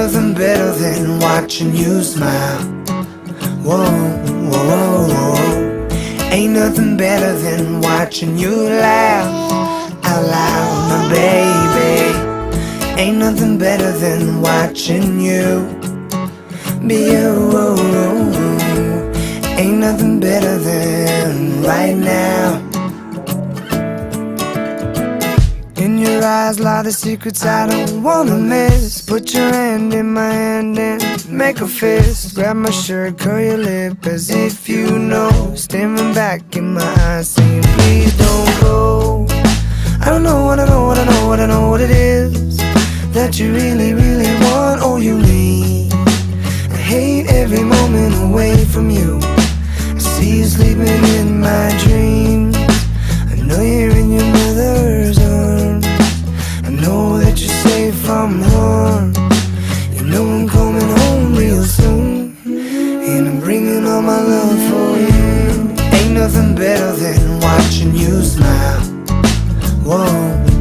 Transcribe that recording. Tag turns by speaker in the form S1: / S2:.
S1: nothing better than watching you smile. Whoa, whoa, whoa, whoa. Ain't nothing better than watching you laugh out loud, my baby. Ain't nothing better than watching you be you. Ain't nothing better than right now. In your eyes lie the secrets I don't wanna miss. Put your hand in my hand and make a fist. Grab my shirt, curl your lip as if you know. Staring back in my eyes saying please don't go. I don't know what I know, what I know, what I know what it is that you really, really want or you need. I hate every moment away from you. I see you sleeping in my dreams. I know you're in your mother's arms. I know that you're safe from harm. You know I'm coming home real soon, and I'm bringing all my love for you. Ain't nothing better than watching you smile. Whoa.